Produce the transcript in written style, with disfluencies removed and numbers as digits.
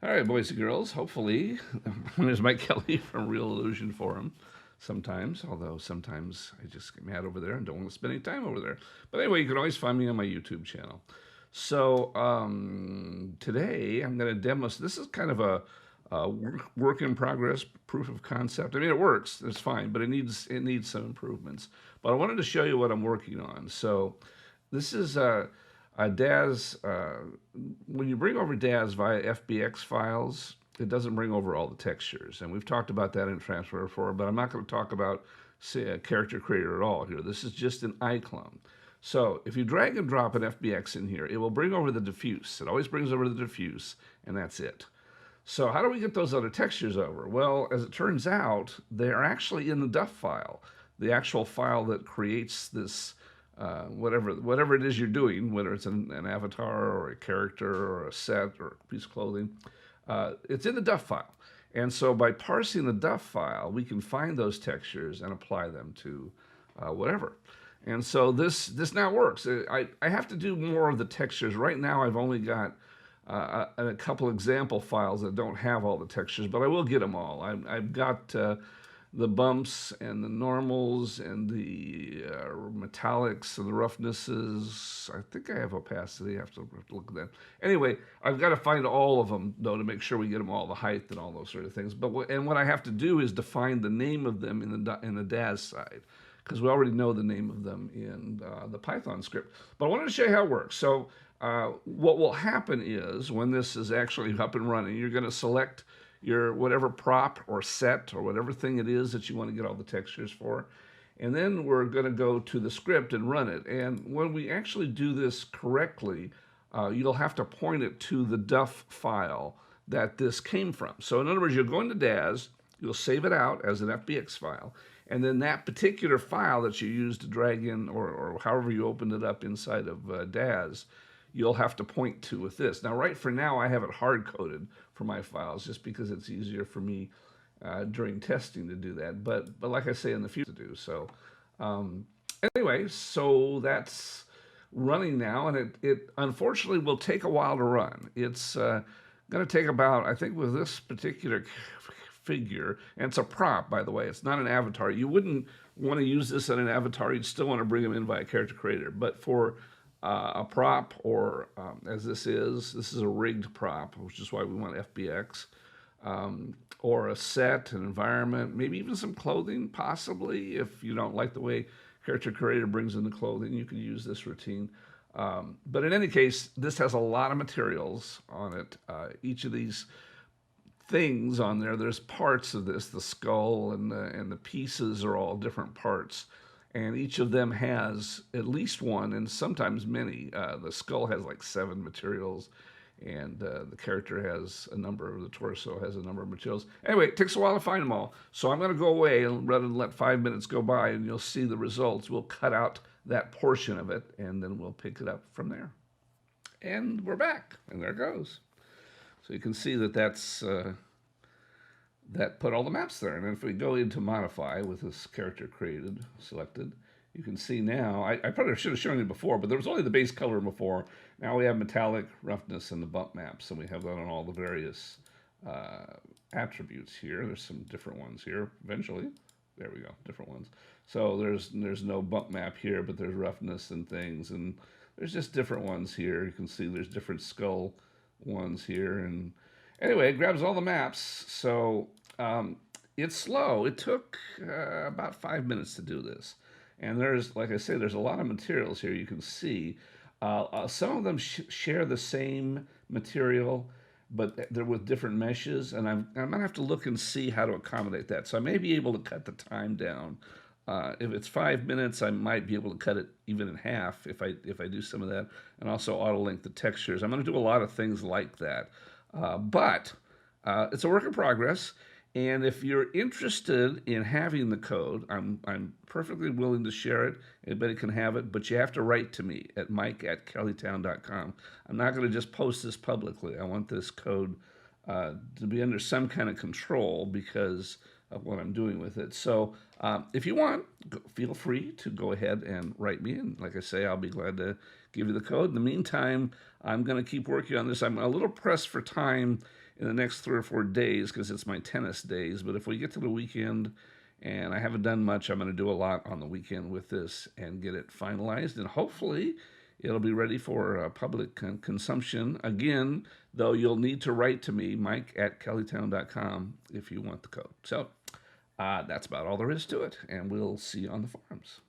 All right, boys and girls. Hopefully, there's Mike Kelly from Real Illusion Forum. Sometimes, although sometimes I just get mad over there and don't want to spend any time over there. But anyway, you can always find me on my YouTube channel. So today I'm going to demo. This is kind of a work in progress, proof of concept. I mean, it works. It's fine, but it needs some improvements. But I wanted to show you what I'm working on. So this is DAS. When you bring over DAS via FBX files, it doesn't bring over all the textures. And we've talked about that in Transfer before, but I'm not going to talk about, say, a character creator at all here. This is just an iClone. So if you drag and drop an FBX in here, it will bring over the diffuse. It always brings over the diffuse, and that's it. So how do we get those other textures over? Well, as it turns out, they're actually in the duff file, the actual file that creates this whatever it is you're doing, whether it's an avatar or a character or a set or a piece of clothing, it's in the duff file. And so by parsing the duff file, we can find those textures and apply them to whatever. And so this now works. I have to do more of the textures. Right now I've only got a couple example files that don't have all the textures, but I will get them all. I've got the bumps and the normals and the metallics and the roughnesses. I think I have opacity. I have to look at that. Anyway, I've got to find all of them, though, to make sure we get them all, the height and all those sort of things. But what I have to do is define the name of them in the DAS side, because we already know the name of them in the Python script. But I wanted to show you how it works. So what will happen is when this is actually up and running, you're going to select your whatever prop or set or whatever thing it is that you want to get all the textures for. And then we're going to go to the script and run it. And when we actually do this correctly, you'll have to point it to the duff file that this came from. So in other words, you'll go into DAS, you'll save it out as an FBX file, and then that particular file that you use to drag in or however you opened it up inside of DAS, you'll have to point to with this. Now, right for now, I have it hard-coded for my files just because it's easier for me during testing to do that. But like I say, in the future to do. So anyway, so that's running now, and it unfortunately will take a while to run. It's going to take about, I think with this particular figure, and it's a prop, by the way, it's not an avatar. You wouldn't want to use this in an avatar. You'd still want to bring them in via character creator. But for a prop, or as this is a rigged prop, which is why we want FBX, or a set, an environment, maybe even some clothing, possibly. If you don't like the way character creator brings in the clothing, you can use this routine. But in any case, this has a lot of materials on it. Each of these things on there, there's parts of this, the skull and the pieces are all different parts. And each of them has at least one, and sometimes many. The skull has like 7 materials, and the character has a number, the torso has a number of materials. Anyway, it takes a while to find them all. So I'm going to go away and rather than let 5 minutes go by and you'll see the results. We'll cut out that portion of it, and then we'll pick it up from there. And we're back, and there it goes. So you can see that that put all the maps there. And if we go into modify with this character selected, you can see now, I probably should have shown you before, but there was only the base color before. Now we have metallic, roughness, and the bump maps, and we have that on all the various attributes here. There's some different ones here, eventually. There we go, different ones. So there's no bump map here, but there's roughness and things, and there's just different ones here. You can see there's different skull ones here, and anyway, it grabs all the maps. So it's slow. It took about 5 minutes to do this. And there's, like I say, there's a lot of materials here you can see. Some of them share the same material, but they're with different meshes. And I'm going to have to look and see how to accommodate that. So I may be able to cut the time down. If it's 5 minutes, I might be able to cut it even in half if I do some of that. And also auto-link the textures. I'm going to do a lot of things like that. But it's a work in progress, and if you're interested in having the code, I'm perfectly willing to share it. Anybody can have it, but you have to write to me at mike@kellytown.com. I'm not going to just post this publicly. I want this code to be under some kind of control because of what I'm doing with it. So if you want, feel free to go ahead and write me. And like I say, I'll be glad to give you the code. In the meantime, I'm going to keep working on this. I'm a little pressed for time, in the next 3 or 4 days because it's my tennis days. But if we get to the weekend and I haven't done much, I'm going to do a lot on the weekend with this and get it finalized. And hopefully it'll be ready for public consumption. Again, though, you'll need to write to me, mike@kellytown.com, if you want the code. So that's about all there is to it. And we'll see you on the forums.